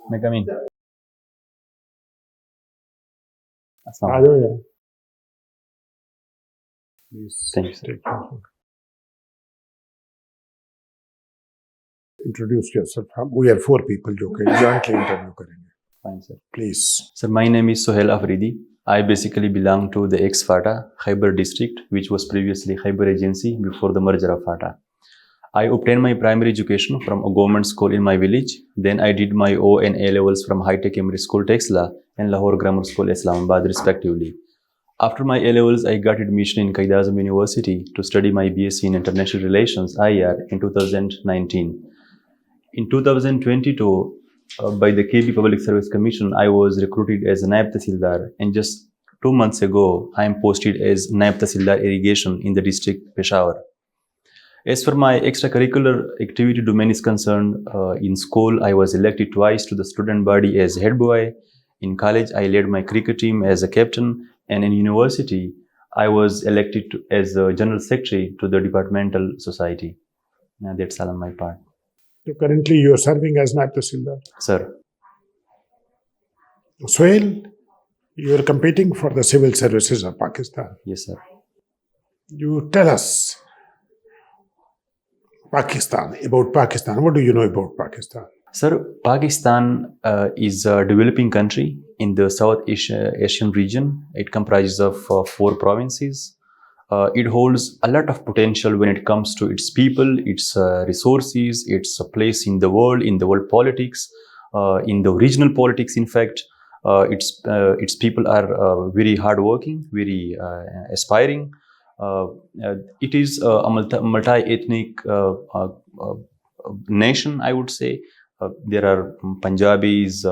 May I come in? आ जाओ यार please Thank you, sir. Introduce yourself we are 4 people जो कि जॉइंटली इंटरव्यू करेंगे Fine, sir. Please Sir, my name is Sohail Afridi. I basically belong to the ex-FATA Khyber district, which was previously Khyber Agency before the merger of FATA. I obtained my primary education from a government school in my village. Then I did my O and A levels from High Tech Emiri School, Texla, and Lahore Grammar School, Islamabad, respectively. After my A levels, I got admission in Qaid Azam University to study my BSc in International Relations (IR) in 2019. In 2022, by the KB Public Service Commission, I was recruited as a Naib Tahsildar, and just 2 months ago, I am posted as Naib Tahsildar Irrigation in the district Peshawar. As for my extracurricular activity domain is concerned, in school I was elected twice to the student body as head boy. In college I led my cricket team as a captain, and in university I was elected as a general secretary to the departmental society. That's all on my part. So currently you are serving as Naib Tahsildar. Sir, Sohail, you are competing for the civil services of Pakistan. yes sir. You tell us about Pakistan. What do you know about Pakistan? Sir, Pakistan is a developing country in the South Asian region. It comprises of 4 provinces. It holds a lot of potential when it comes to its people, its resources, its place in the world politics, in the regional politics. In fact, its people are very hardworking, very aspiring. It is a multi-ethnic nation, I would say. There are Punjabis,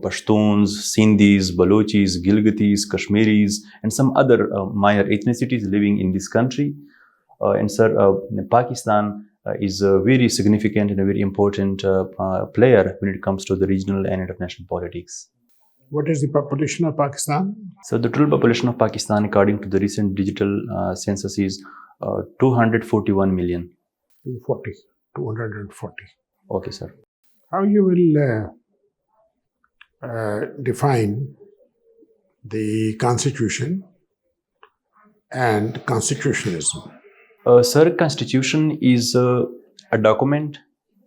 Pashtuns, Sindhis, Balochis, Gilgitis, Kashmiris, and some other minor ethnicities living in this country. And sir, Pakistan is a very significant and a very important player when it comes to the regional and international politics. What is the population of Pakistan? So the total population of Pakistan, according to the recent digital census, is 241 million. 240. Okay, sir. How you will define the constitution and constitutionalism? Sir, constitution is a document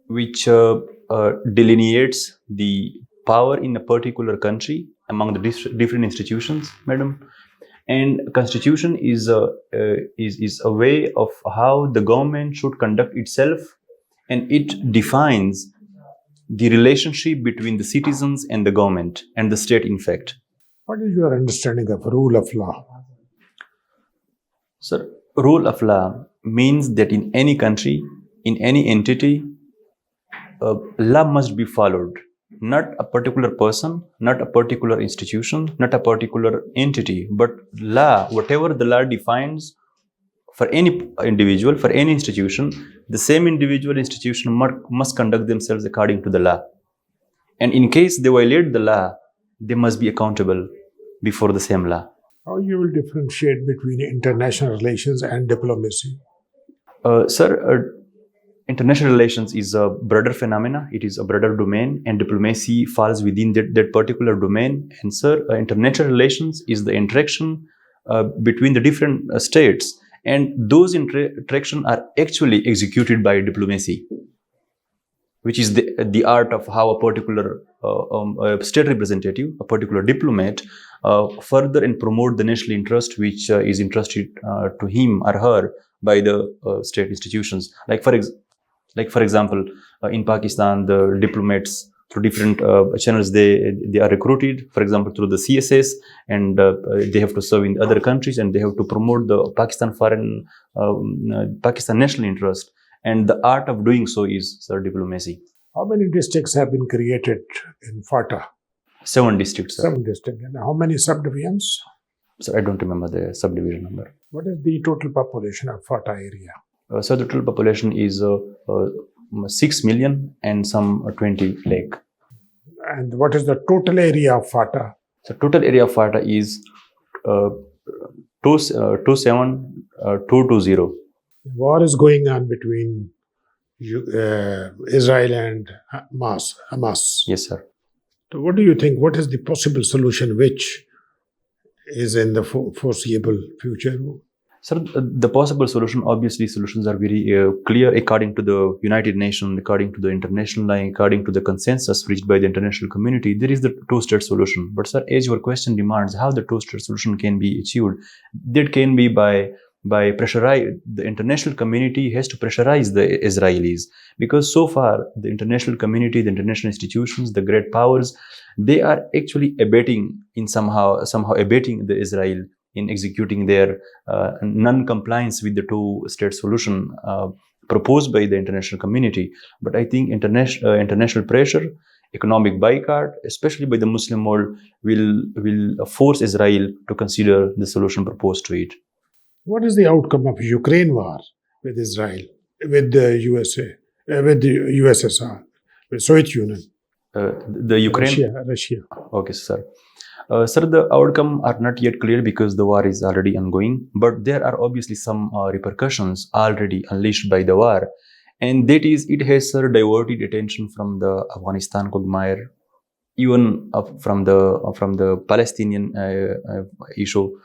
which delineates the power in a particular country among the different institutions, madam. And constitution is a way of how the government should conduct itself, and it defines the relationship between the citizens and the government and the state, in fact. What is your understanding of rule of law? Sir, rule of law means that in any country, in any entity, law must be followed. Not a particular person, not a particular institution, not a particular entity, but law, whatever the law defines for any individual, for any institution, the same individual institution must conduct themselves according to the law. And in case they violate the law, they must be accountable before the same law. How you will differentiate between international relations and diplomacy? Sir, international relations is a broader phenomena. It is a broader domain, and diplomacy falls within that particular domain. And sir, international relations is the interaction between the different states, and those interactions are actually executed by diplomacy, which is the art of how a particular state representative, a particular diplomat, further and promote the national interest which is entrusted to him or her by the state institutions. Like for example, in Pakistan, the diplomats through different channels, they are recruited, for example, through the CSS, and they have to serve in other countries, and they have to promote the Pakistan national interest. And the art of doing so is, sir, diplomacy. How many districts have been created in FATA? 7 districts, sir. 7 districts. And how many subdivisions? So I don't remember the subdivision number. What is the total population of FATA area? So the total population is 6 million and some 20 lakh. And what is the total area of FATA? So total area of FATA is 27220. War is going on between Israel and Hamas. Yes, sir. So what do you think? What is the possible solution which is in the foreseeable future? Sir, the possible solution, obviously, solutions are very clear according to the United Nations, according to the international line, according to the consensus reached by the international community. There is the two-state solution. But, sir, as your question demands, how the two-state solution can be achieved, that can be by pressurize. The international community has to pressurize the Israelis, because so far the international community, the international institutions, the great powers, they are actually abetting in somehow abetting the Israel in executing their non-compliance with the two-state solution proposed by the international community. But I think international pressure, economic boycott, especially by the Muslim world, will force Israel to consider the solution proposed to it. What is the outcome of Ukraine war with Israel, with the USA, with the USSR, with Soviet Union? The Ukraine. Russia. Okay, sir. Sir, the outcome are not yet clear because the war is already ongoing, but there are obviously some repercussions already unleashed by the war, and that is, it has, sir, diverted attention from the Afghanistan quagmire, even from the Palestinian issue.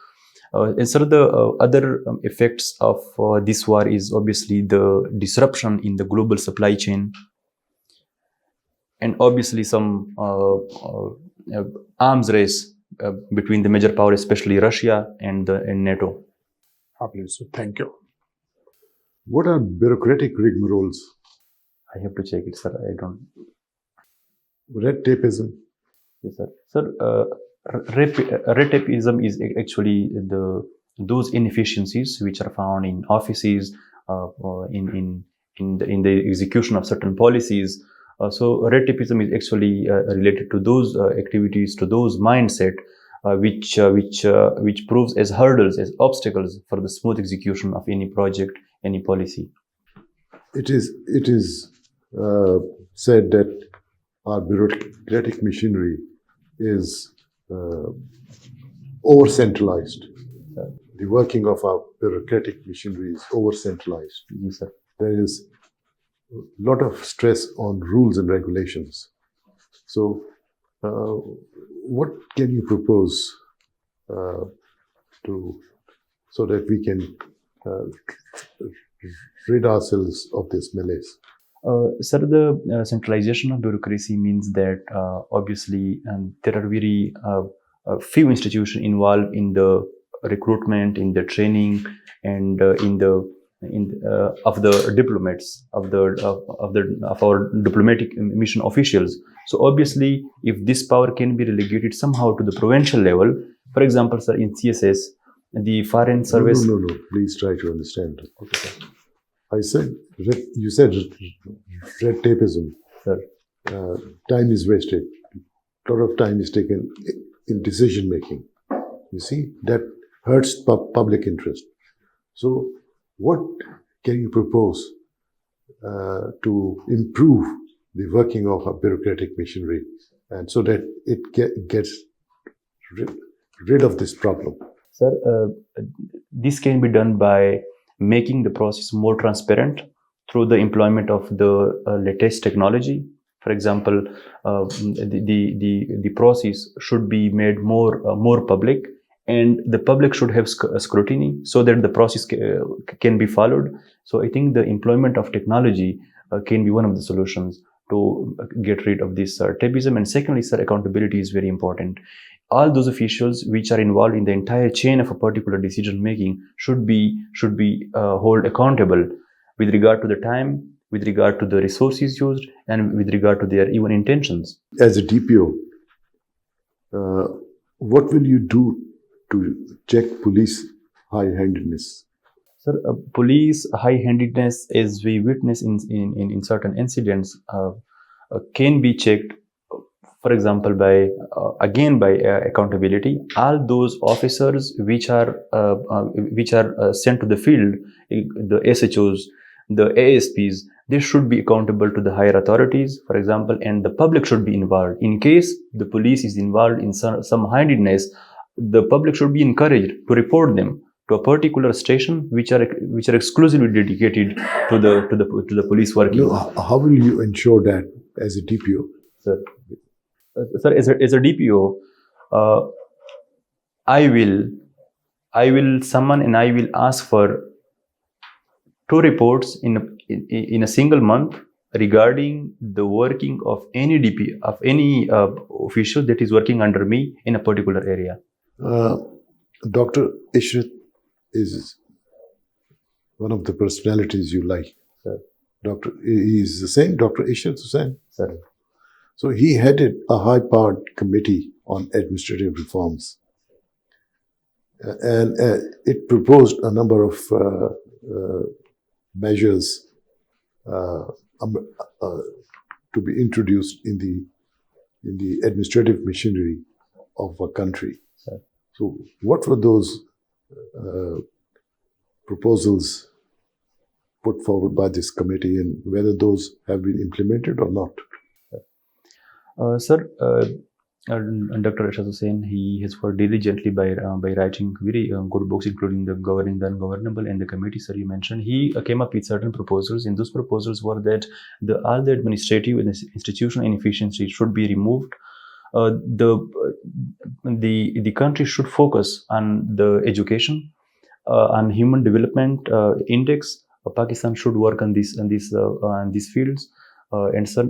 And sir, the other effects of this war is obviously the disruption in the global supply chain, and obviously some arms race between the major powers, especially Russia and NATO. So thank you. What are bureaucratic rigmaroles? I have to check it, sir. I don't. Red tapeism. Yes, sir. Sir, red tapeism is actually those inefficiencies which are found in offices, in the execution of certain policies. So red tapeism is actually related to those activities, to those mindset which proves as hurdles, as obstacles for the smooth execution of any project, any policy. It is said that our bureaucratic machinery is over-centralized. The working of our bureaucratic machinery is over-centralized. Yes, sir. There is a lot of stress on rules and regulations. So, what can you propose so that we can rid ourselves of this malaise? Sir, the centralization of bureaucracy means that obviously there are very few institutions involved in the recruitment, in the training, and of the diplomats, of our diplomatic mission officials. So obviously, if this power can be relegated somehow to the provincial level, for example, sir, in CSS, the foreign service. No. Please try to understand. Okay, sir. You said red tapeism. Sir. Time is wasted. A lot of time is taken in decision making. You see, that hurts public interest. So, what can you propose to improve the working of a bureaucratic machinery, and so that it gets rid of this problem? Sir, this can be done by making the process more transparent through the employment of the latest technology. For example, the process should be made more public, and the public should have scrutiny so that the process can be followed. So I think the employment of technology can be one of the solutions to get rid of this tapeism. And secondly, sir, accountability is very important. All those officials which are involved in the entire chain of a particular decision making should be held accountable with regard to the time, with regard to the resources used, and with regard to their even intentions. As a DPO, what will you do to check police high-handedness? Sir, police high-handedness, as we witness in certain incidents, can be checked. For example, by accountability. All those officers which are sent to the field, the SHOs, the ASPs, they should be accountable to the higher authorities, for example, and the public should be involved. In case the police is involved in some handedness, the public should be encouraged to report them to a particular station which are exclusively dedicated to the police working. No, how will you ensure that as a DPO? Sir, Sir, as a DPO, uh, I will summon and I will ask for 2 reports in a single month regarding the working of any DP of any official that is working under me in a particular area. Dr. Ishrat is one of the personalities you like. Sir. He's the same, Dr. Ishrat Hussain. Sir. So he headed a high-powered committee on administrative reforms. And it proposed a number of measures to be introduced in the administrative machinery of a country. Sir. So what were those proposals put forward by this committee, and whether those have been implemented or not? Sir, Dr. Ishrat Hussain, he has worked diligently by writing very good books, including The Governing the Ungovernable and the committee, sir, you mentioned. He came up with certain proposals, and those proposals were that all the administrative and institutional inefficiency should be removed. The country should focus on the education, on human development index. Pakistan should work on these fields. And sir,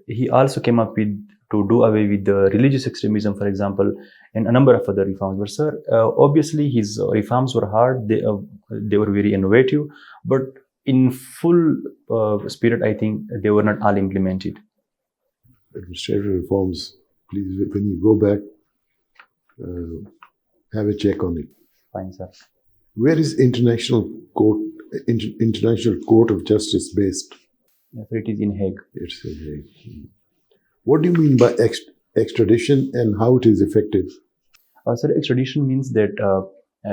he also came up with to do away with the religious extremism, for example, and a number of other reforms. But sir, obviously his reforms were hard. They were very innovative, but in full spirit, I think they were not all implemented. Administrative reforms, please, when you go back, have a check on it. Fine, sir. Where is International Court of Justice based? Yes, it is in Hague. It's in Hague. What do you mean by extradition, and how it is effective? Sir, extradition means that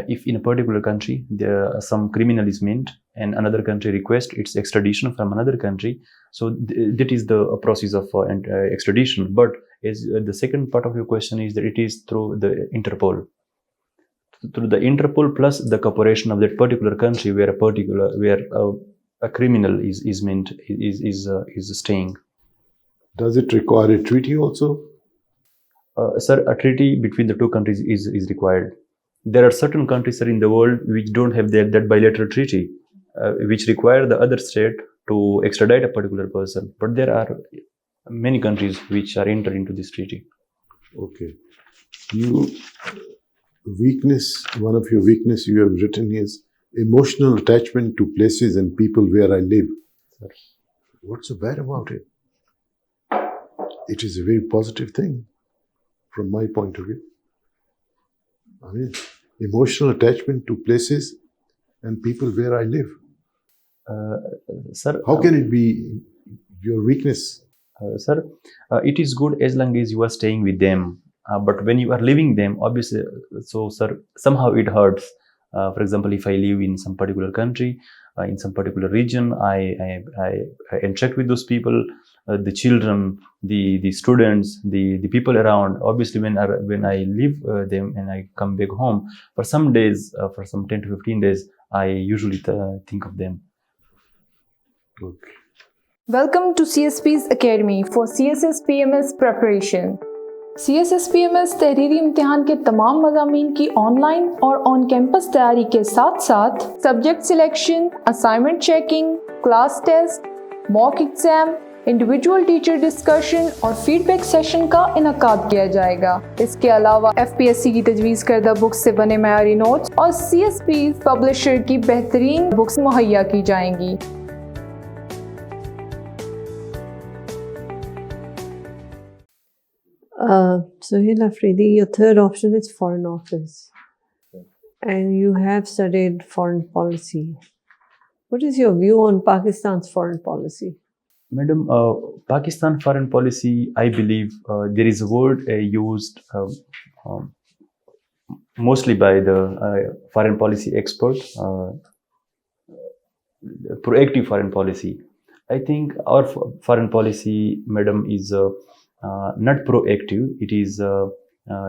if in a particular country some criminal is meant and another country requests its extradition from another country, so that is the process of extradition. But as the second part of your question is that it is through the Interpol. Through the Interpol plus the cooperation of that particular country where a criminal is meant is staying. Does it require a treaty also? Sir, a treaty between the two countries is required. There are certain countries, sir, in the world which don't have that bilateral treaty, which require the other state to extradite a particular person. But there are many countries which are entered into this treaty. Okay. One of your weakness you have written is emotional attachment to places and people where I live. Sir. What's so bad about it? It is a very positive thing from my point of view. I mean, emotional attachment to places and people where I live. Sir, how can it be your weakness? Sir, it is good as long as you are staying with them. But when you are leaving them, obviously, so sir, somehow it hurts. For example, if I live in some particular country, in some particular region, I interact with those people, the children, the students, the people around. Obviously, when I leave them and I come back home, for some days, for some 10 to 15 days, I usually think of them. Okay. Welcome to CSPs Academy for CSS PMS preparation. CSS PMS तहरीरी इम्तिहान के तमाम मज़ामीन की online और on campus तैयारी के साथ साथ subject selection, assignment checking, class test, mock exam, individual teacher discussion और फीडबैक सेशन का इनकाद किया जाएगा। इसके अलावा FPSC की तजवीज़ करदा बुक्स से बने मयारी नोट्स और CSP पब्लिशर की बेहतरीन बुक्स मुहैया की जाएंगी। Sohail Afridi, your third option is Foreign Office, and you have studied foreign policy. What is your view on Pakistan's foreign policy? Madam, Pakistan foreign policy, I believe there is a word used mostly by the foreign policy expert, proactive foreign policy. I think our foreign policy, madam, is not proactive. It is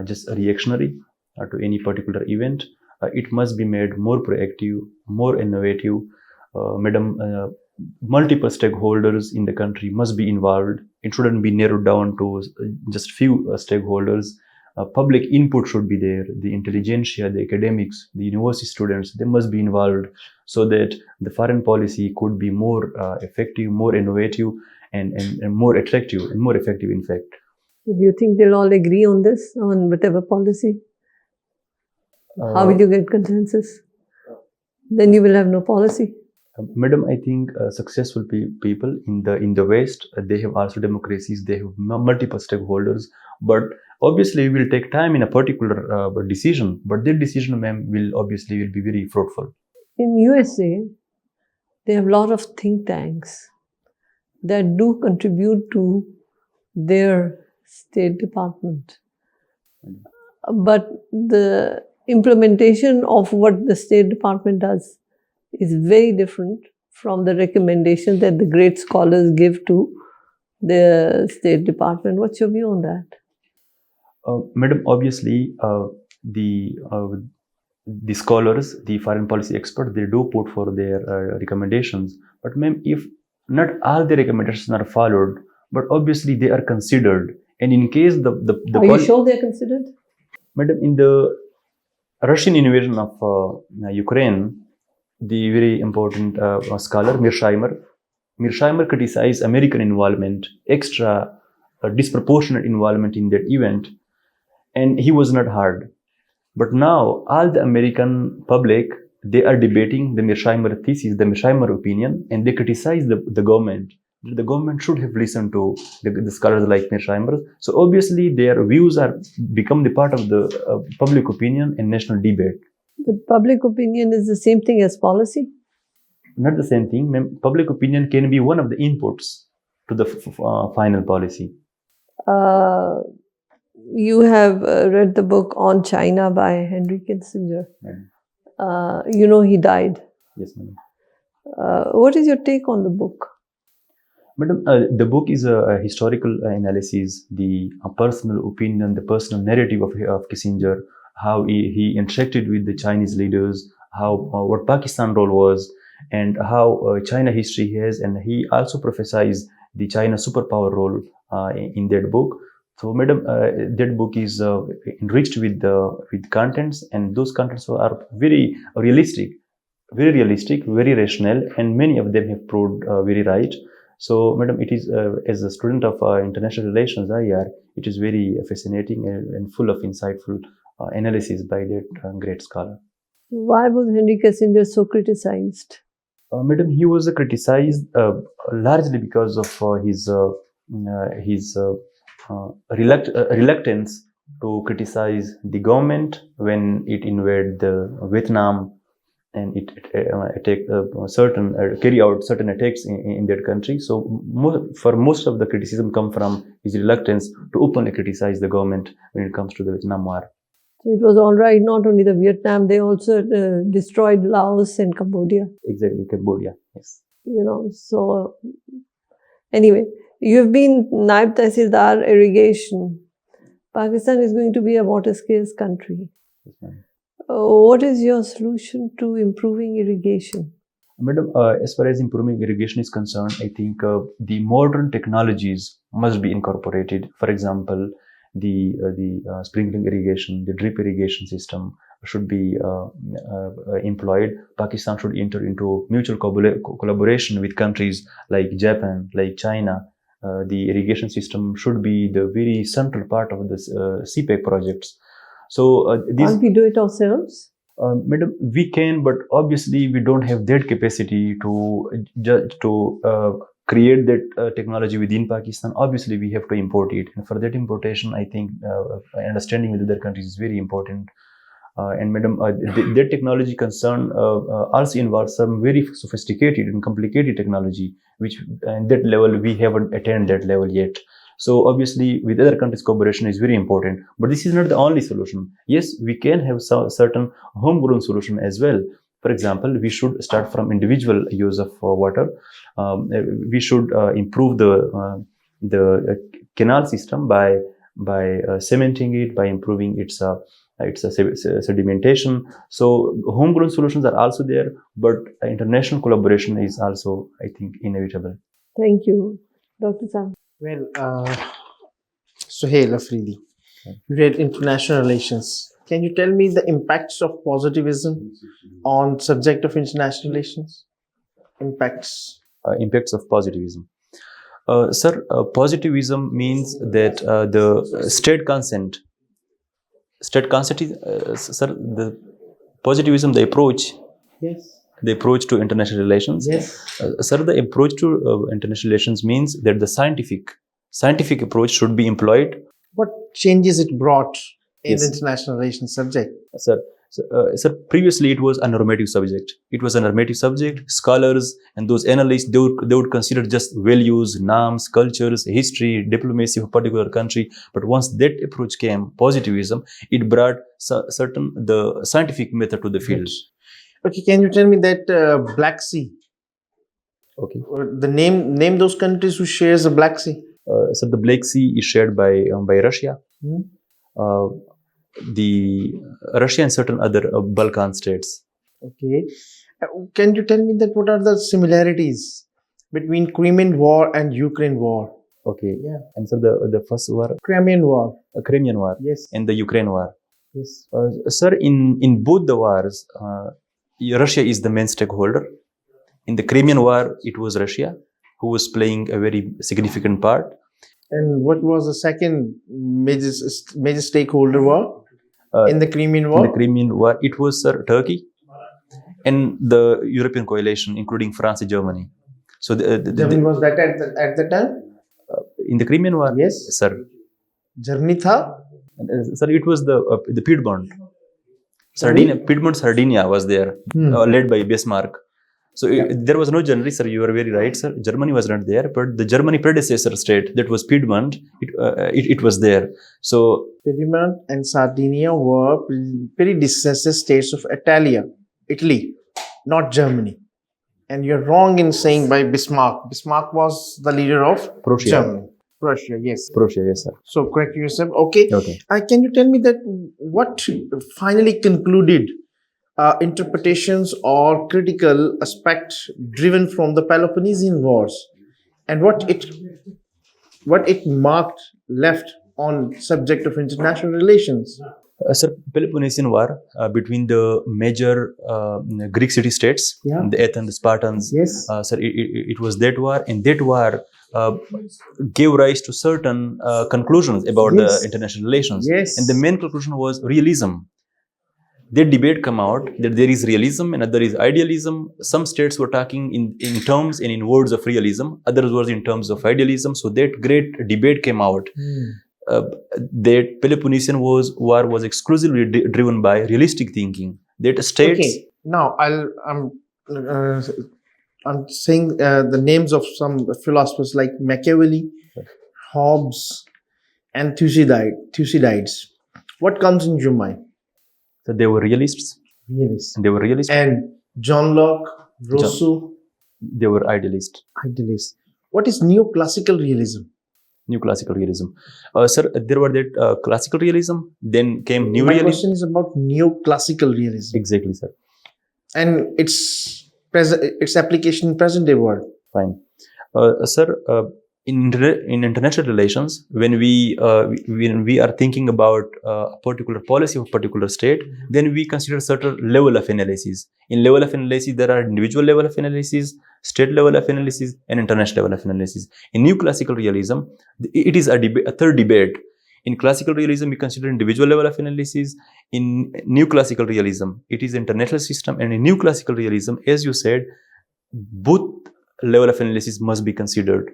just reactionary to any particular event. It must be made more proactive, more innovative. Madam, multiple stakeholders in the country must be involved. It shouldn't be narrowed down to just few stakeholders. Public input should be there. The intelligentsia, the academics, the university students, they must be involved so that the foreign policy could be more effective, more innovative, and more attractive and more effective, in fact. Do you think they'll all agree on this, on whatever policy? How will you get consensus? Then you will have no policy. Madam, I think successful people in the West, they have also democracies. They have multiple stakeholders, but obviously it will take time in a particular decision. But their decision, ma'am, will be very fruitful. In USA, they have a lot of think tanks that do contribute to their State Department. But the implementation of what the State Department does is very different from the recommendation that the great scholars give to the State Department. What's your view on that? Madam, obviously, the scholars, the foreign policy experts, they do put for their recommendations. But ma'am, if not all the recommendations are followed, but obviously they are considered, and in case the Are you sure they're considered? Madam, in the Russian invasion of Ukraine, the very important scholar Mearsheimer criticized American involvement, extra disproportionate involvement in that event, and he was not heard. But now all the American public, they are debating the Mearsheimer thesis, the Mearsheimer opinion, and they criticize the government. The government should have listened to the scholars like Mearsheimer. So obviously their views are become the part of the public opinion and national debate. But public opinion is the same thing as policy? Not the same thing. Public opinion can be one of the inputs to the final policy. You have read the book On China by Henry Kissinger. You know he died. Yes, madam. What is your take on the book? Madam, the book is a historical analysis, the personal opinion, the personal narrative of Kissinger, how he interacted with the Chinese leaders, how what Pakistan role was, and how China history has, and he also prophesies the China superpower role in that book. So, madam, that book is enriched with contents, and those contents are very realistic, very rational, and many of them have proved very right. So, madam, it is as a student of international relations, it is very fascinating and full of insightful analysis by that great scholar. Why was Henry Kissinger so criticized? Madam, he was criticized largely because of his reluctance to criticize the government when it invaded Vietnam and it carry out certain attacks in that country. So for most of the criticism come from his reluctance to openly criticize the government when it comes to the Vietnam War. So it was all right, not only the Vietnam, they also destroyed Laos and Cambodia. Exactly, Cambodia, yes. You know, so anyway, you have been Naib Tehsildar Irrigation. Pakistan is going to be a water-scarce country. Yes, ma'am. What is your solution to improving irrigation? Madam, as far as improving irrigation is concerned, I think the modern technologies must be incorporated. For example, the sprinkling irrigation, the drip irrigation system should be employed. Pakistan should enter into mutual collaboration with countries like Japan, like China. The irrigation system should be the very central part of the CPEC projects. So can't we do it ourselves? Madam, we can, but obviously we don't have that capacity to create that technology within Pakistan. Obviously, we have to import it, and for that importation, I think understanding with other countries is very important. And madam, that technology concern also involves some very sophisticated and complicated technology, which at that level we haven't attained that level yet. So obviously, with other countries, cooperation is very important. But this is not the only solution. Yes, we can have certain homegrown solution as well. For example, we should start from individual use of water. We should improve the canal system by cementing it, by improving its It's a sedimentation. So homegrown solutions are also there, but international collaboration is also, I think, inevitable. Thank you, Dr. Sam. Well, Sohail Afridi, you read international relations. Can you tell me the impacts of positivism on subject of international relations? Impacts. Impacts of positivism. Sir, positivism means that the state consent is, sir, the positivism, the approach Yes. to international relations. Yes. Sir, the approach to international relations means that the scientific approach should be employed. What changes it brought in Yes. the international relations subject? Sir, previously it was a normative subject. Scholars and those analysts, they would consider just values, norms, cultures, history, diplomacy of a particular country. But once that approach came, positivism, it brought the scientific method to the field. Okay, can you tell me that Black Sea? Okay. The name those countries who shares the Black Sea. So the Black Sea is shared by Russia. The Russia and certain other Balkan states. Okay. Can you tell me that what are the similarities between Crimean War and Ukraine War? Okay. Yeah. And so the first war, Crimean War. Crimean War, Yes. and the Ukraine War. Yes. Sir, in both the wars, Russia is the main stakeholder. In the Crimean War, it was Russia who was playing a very significant part. And what was the second major stakeholder war in the Crimean War? In the Crimean War, it was Turkey and the European coalition, including France and Germany. So Germany was that at the time? In the Crimean War, Yes. sir. Germany tha? Sir, it was the Piedmont. Sardinia was there, led by Bismarck. So there was no Germany, sir. You are very right, sir. Germany was not there, but the Germany predecessor state, that was Piedmont, it was there. So Piedmont and Sardinia were predecessor states of Italy, not Germany. And you're wrong in saying by Bismarck. Bismarck was the leader of Prussia. Germany. Prussia, yes. Prussia, yes, sir. So correct yourself. Okay. Okay. Can you tell me that what finally concluded interpretations or critical aspects driven from the Peloponnesian Wars, and what it marked left on subject of international relations? Sir, Peloponnesian War between the major Greek city-states, Yeah. the Athens, the Spartans. Yes. Sir, it was that war, and that war gave rise to certain conclusions about Yes. the international relations. Yes. And the main conclusion was realism. That debate come out that there is realism and there is idealism. Some states were talking in terms and in words of realism, others were in terms of idealism. So that great debate came out. That Peloponnesian War was exclusively driven by realistic thinking. That states. Okay. Now I'm saying the names of some philosophers like Machiavelli, Hobbes, and Thucydides. What comes in your mind? So they were realists. Realists. They were realists. And John Locke, Rousseau, They were idealists. idealists. What is neoclassical realism? New classical realism. Sir, there were that classical realism. Then came new My realism. question is about neoclassical realism Exactly, sir. and its application in present day world. Fine. Sir, in international relations, when we are thinking about a particular policy of a particular state, then we consider certain level of analysis. In level of analysis, there are individual level of analysis, state level of analysis, and international level of analysis. In new classical realism, it is a third debate. In classical realism, we consider individual level of analysis. In new classical realism, it is international system. And in new classical realism, as you said, both level of analysis must be considered.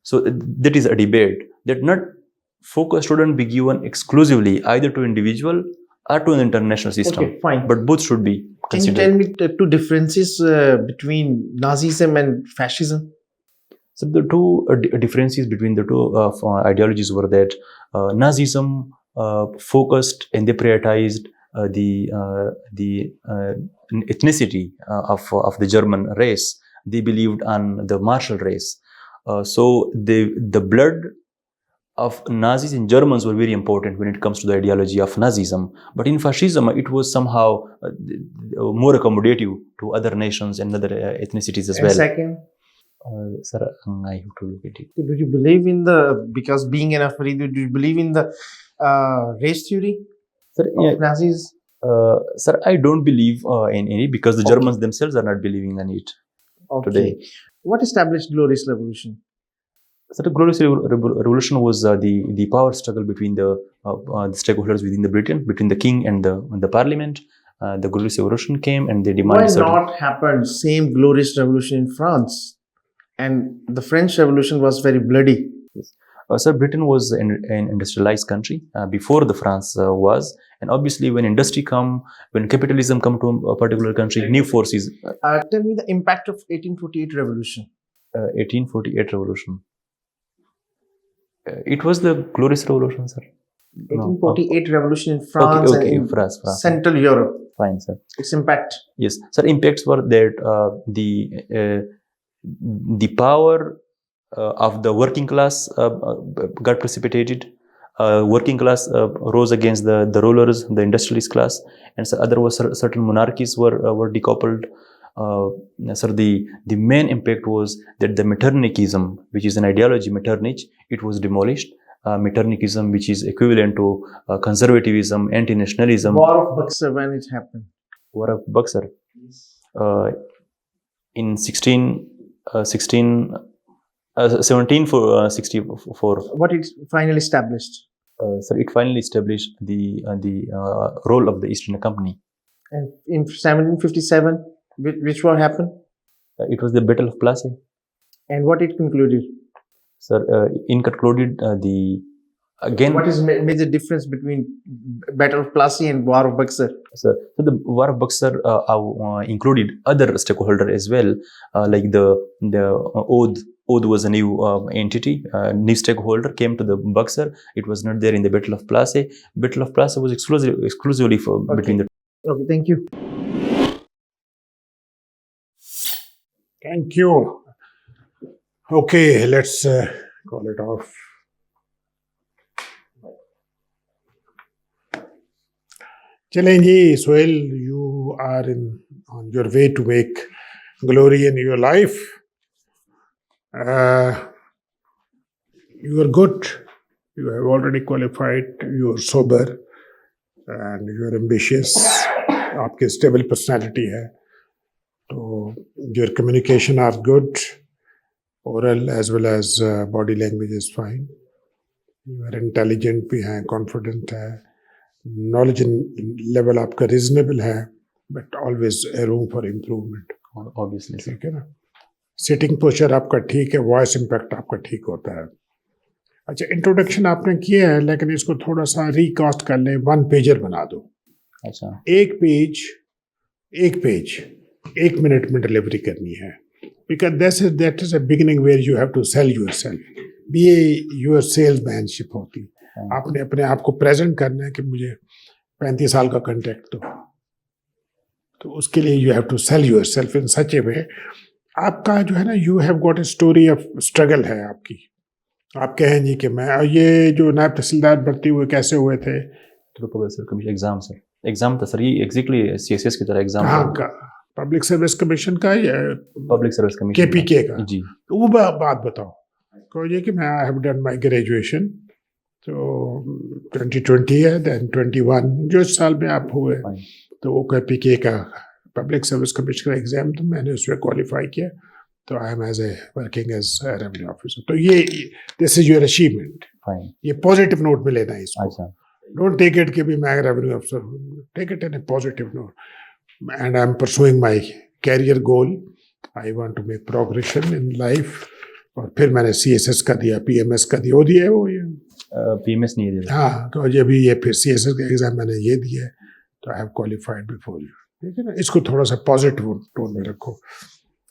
So that is a debate that not focus shouldn't be given exclusively either to individual or to an international system. Okay, fine. But both should be Can you considered. tell me the two differences between Nazism and fascism? So the two differences between the two ideologies were that Nazism focused and they prioritized the ethnicity of the German race. They believed on the martial race. So the blood of Nazis and Germans were very important when it comes to the ideology of Nazism. But in fascism, it was somehow more accommodative to other nations and other ethnicities as And well. second, Sir, I have to look at it. do you believe in the, because being an Afridi, do you believe in the race theory Sir, of Nazis? sir, I don't believe in any, because the Okay. Germans themselves are not believing in it today. What established glorious revolution? So the glorious revolution was the power struggle between the stakeholders within the Britain, between the king and the parliament. The glorious revolution came and they Why demanded certain. not happened same glorious revolution in France? And the French Revolution was very bloody. Sir, Britain was an industrialized country before the France was, and obviously when industry when capitalism come to a particular country, new forces. Tell me the impact of 1848 revolution. 1848 revolution. It was the glorious revolution, sir. 1848 revolution in France Okay, and in France. Central Europe. Fine, sir. Its impact. Yes, sir. Impacts were that the power of the working class got precipitated. Working class rose against the rulers, the industrialist class, and so other was certain monarchies were decoupled. Sir, the main impact was that the Metternichism, which is an ideology, Metternich, it was demolished. Metternichism, which is equivalent to conservatism, anti-nationalism. War of Buxar, when it happened. War of Buxar. In 1764. What it finally established. Sir, it finally established the role of the East India Company. And in 1757, which war happened? It was the Battle of Plassey. And what it concluded? Sir, in concluded What is major difference between Battle of Plassey and War of Buxar? So the War of Buxar included other stakeholders as well, like the Oudh. Oudh was a new entity, new stakeholder came to the Buxar. It was not there in the Battle of Plassey. Battle of Plassey was exclusively between the. Okay, thank you. Thank you. Okay, let's call it off. Chalenji, Sohail, you are on your way to make glory in your life. You are good. You have already qualified. You are sober and you are ambitious. आपकी stable personality है. So your communication are good. Oral as well as body language is fine. You are intelligent भी हैं, confident है. Knowledge level आपका reasonable है, but always a room for improvement. Obviously. ठीक है ना? Sitting posture आपका ठीक है, voice impact आपका ठीक होता है. अच्छा, इंट्रोडक्शन आपने किया है, लेकिन इसको थोड़ा सा रिकास्ट कर ले, 1 पेजर बना दो. अच्छा. एक पेज 1 मिनट में डिलीवरी करनी है. Because that is a beginning where you have to sell yourself. Be your salesmanship होती. आपने अपने आप को प्रेजेंट करना है कि मुझे 35 साल का कॉन्ट्रैक्ट दो. तो उसके लिए you have to sell yourself in such a way. आपका जो है ना, you have got a story of struggle है आपकी. आप कहें जी कि मैं ये जो नायब तहसीलदार भर्ती हुए कैसे हुए थे? Exam sir. एग्जाम था सर, ये एग्जैक्टली CSS की तरह एग्जाम. कहाँ का? पब्लिक सर्विस कमीशन का या पब्लिक सर्विस कमीशन KPK का? जी. तो वो बात बताओ. कहो ये कि मैं I have done my graduation, तो 2020 है, देन 21 जो इस साल में आप हुए, तो वो KPK का पब्लिक सर्विस कमीशन का एग्जाम, तो मैंने उसमें क्वालिफाई किया, तो I am as a working as revenue officer. तो ये दिस इज योर अचीवमेंट. ये पॉजिटिव नोट में लेना है इसको. अच्छा. डोंट टेक इट कि भी मैं रेवेन्यू ऑफिसर हूँ. Take it in a positive note. And I am pursuing my career goal. I want to make progression in life. और फिर मैंने CSS का दिया, PMS का दिया, वो दिया है वो ये PMS नहीं दिया. हाँ, तो अभी ये फिर CSS का एग्जाम मैंने ये दिया है, तो I have qualified before you. ठीक है ना? इसको थोड़ा सा पॉजिटिव टोन में रखो.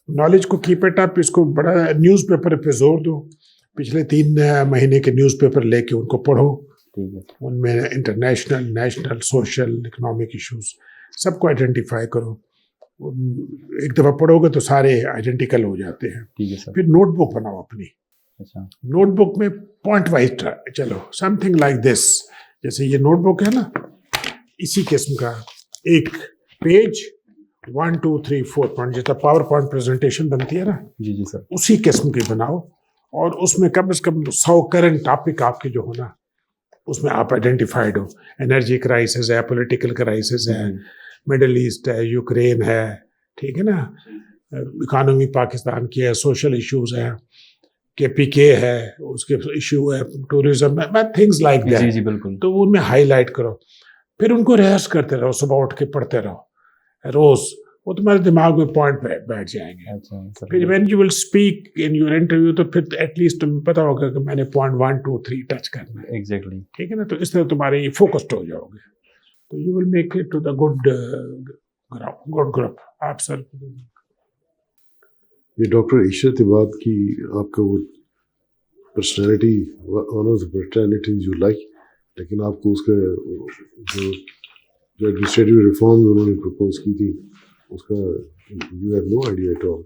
नॉलेज को कीप इट अप. इसको बड़ा न्यूज़पेपर पे जोर दो. पिछले 3 महीने के न्यूज़पेपर लेके उनको पढ़ो. ठीक है. उनमें international, national, social, economic issues सबको आइडेंटिफाई करो. एक दफ़ा पढ़ोगे तो सारे आइडेंटिकल हो जाते हैं. ठीक है सर. फिर नोटबुक बनाओ अपनी. अच्छा, नोटबुक में पॉइंट वाइज चलो, समथिंग लाइक दिस। जैसे ये नोटबुक है ना, इसी किस्म का एक पेज 1 2 3 4 पॉइंट, जैसा पावर पॉइंट प्रेजेंटेशन बनती है ना, जी जी सर, उसी किस्म की बनाओ। और उसमें कम से कम 100 करंट टॉपिक आपके जो हो ना, उसमें आप आइडेंटिफाइड हो। एनर्जी क्राइसिस है, पॉलिटिकल क्राइसिस है, मिडल ईस्ट है, यूक्रेन है, ठीक है ना, इकोनॉमी पाकिस्तान की है, सोशल इश्यूज है, KPK है, उसके इशू है, टूरिज्म है, थिंग्स लाइक जी दैट। जी बिल्कुल, तो उनमें हाईलाइट करो, फिर उनको रिहर्स करते रहो, सुबह उठ के पढ़ते रहो रोज, वो तुम्हारे दिमाग में पॉइंट बैठ जाएंगे। अच्छा सर, फिर when you will speak in your interview, तो फिर एटलीस्ट तुम्हें पता होगा कि मैंने पॉइंट 1 2 3 टच करना है, एग्जैक्टली, ठीक है ना। तो इस तरह तुम्हारे फोकस्ड हो जाओगे, तो you will make it to the good group. आप सर, ये डॉक्टर इशरत इबाद की आपका वो personality, one of the personalities you like, लेकिन आपको उसका जो एडमिनिस्ट्रेटिव रिफॉर्म उन्होंने प्रपोज की थी, उसका you have no idea at all.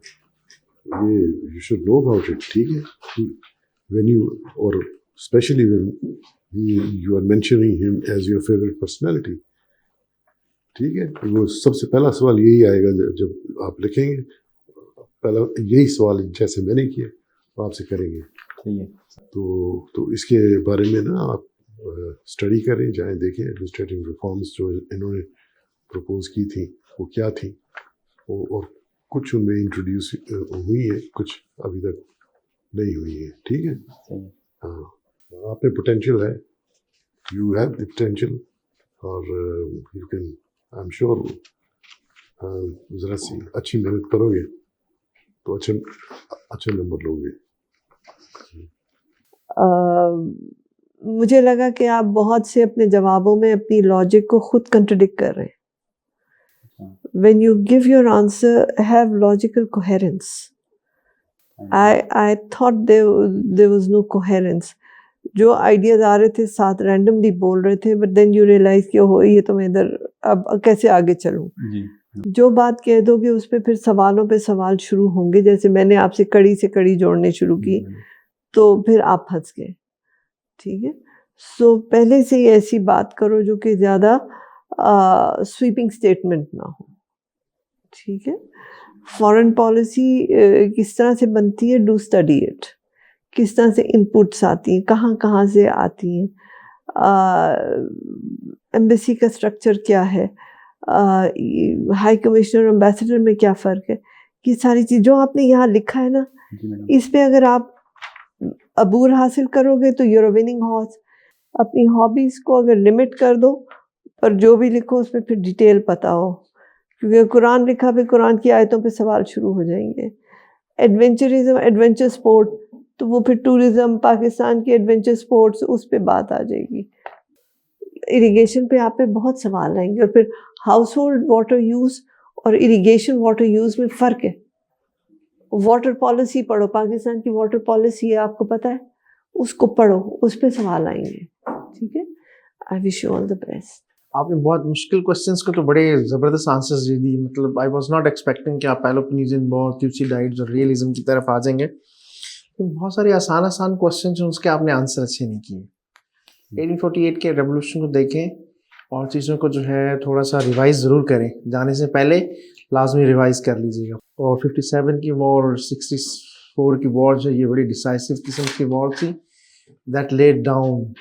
ये you should know about it, ठीक है। व्हेन यू, और especially when you are mentioning him as your favourite personality, ठीक है। वो सबसे पहला सवाल यही आएगा जब आप लिखेंगे, पहला यही सवाल जैसे मैंने किया वो आपसे करेंगे। ठीक है, तो इसके बारे में ना आप स्टडी करें, जाएं देखें एडमिनिस्ट्रेटिव रिफॉर्म्स जो इन्होंने प्रपोज की थी वो क्या थी, और कुछ उनमें इंट्रोड्यूस हुई है, कुछ अभी तक नहीं हुई है, ठीक है। हाँ, आप में पोटेंशियल है, यू हैव द पोटेंशियल, और you can, I am sure, ज़रा सी अच्छी मेहनत करोगे तो अच्छे नंबर लोगे। मुझे लगा कि आप बहुत से अपने जवाबों में अपनी लॉजिक को खुद कंट्रडिक्ट कर रहे हैं। When you give your answer, have logical coherence. I thought there was no coherence. जो आइडियाज आ रहे थे साथ रैंडमली बोल रहे थे, बट देन यू रियलाइज कि हो ये तो मैं इधर अब कैसे आगे चलूं। जी, जो बात कह दोगे उस पर फिर सवालों पे सवाल शुरू होंगे। जैसे मैंने आपसे कड़ी से कड़ी जोड़ने शुरू की तो फिर आप फंस गए, ठीक है। सो पहले से ही ऐसी बात करो जो कि ज़्यादा स्वीपिंग स्टेटमेंट ना हो, ठीक है। फॉरेन पॉलिसी किस तरह से बनती है, डू स्टडी इट। किस तरह से इनपुट्स आती हैं, कहाँ कहाँ से आती हैं, एम्बेसी का स्ट्रक्चर क्या है, हाई कमिश्नर एम्बेसडर में क्या फ़र्क है, ये सारी चीज़ जो आपने यहाँ लिखा है ना, इस पे अगर आप अबूर हासिल करोगे तो यूर विनिंग हॉर्स। अपनी हॉबीज़ को अगर लिमिट कर दो, पर जो भी लिखो उसमें फिर डिटेल पता हो, क्योंकि कुरान लिखा भी, कुरान की आयतों पे सवाल शुरू हो जाएंगे। एडवेंचरिज्म, एडवेंचर स्पोर्ट, तो वो फिर टूरिज्म, पाकिस्तान की एडवेंचर स्पोर्ट्स, उस पे बात आ जाएगी। इरिगेशन पे आप पे बहुत सवाल आएंगे, और फिर हाउस होल्ड वाटर यूज़ और इरिगेशन वाटर यूज़ में फ़र्क है। वाटर पॉलिसी पढ़ो, पाकिस्तान की वाटर पॉलिसी है, आपको पता है, उसको पढ़ो, उस पे सवाल आएंगे, ठीक है। I wish you all the best. आपने बहुत मुश्किल क्वेश्चंस को तो बड़े ज़बरदस्त आंसर्स दे दी। मतलब आई वाज नॉट एक्सपेक्टिंग कि आप पेलोपोनेसियन वॉर, ट्यूसिडाइड्स और रियलिज्म की तरफ आ जाएंगे। तो बहुत सारे आसान आसान क्वेश्चन हैं, उसके आपने आंसर अच्छे नहीं किए। 1848 के रेवोल्यूशन को देखें और चीज़ों को जो है थोड़ा सा रिवाइज ज़रूर करें, जाने से पहले लाजमी रिवाइज कर लीजिएगा। और 57 की वॉर और 64 की वॉर जो ये बड़ी डिसाइसिव किस्म की वॉर थी, that led down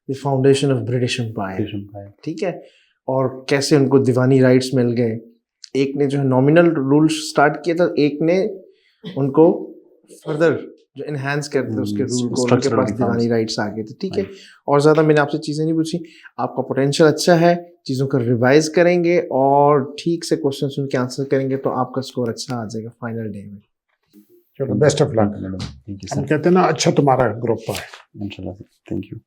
the foundation of British empire, ठीक है। और कैसे उनको दीवानी राइट्स मिल गए। एक ने जो है नॉमिनल रूल स्टार्ट किया था, एक ने उनको फर्दर जो इन्हांस करते थे उसके रूल को, उनके पास दीवानी राइट्स आ गए थे, ठीक है। और ज़्यादा मैंने आपसे चीज़ें नहीं पूछी, आपका पोटेंशियल अच्छा है, चीज़ों को रिवाइज करेंगे और ठीक से क्वेश्चन सुन के आंसर करेंगे तो आपका स्कोर अच्छा आ जाएगा फाइनल डे में। चलो, बेस्ट ऑफ लक। हम कहते हैं ना, अच्छा तुम्हारा ग्रुप है। इंशाल्लाह, थैंक यू।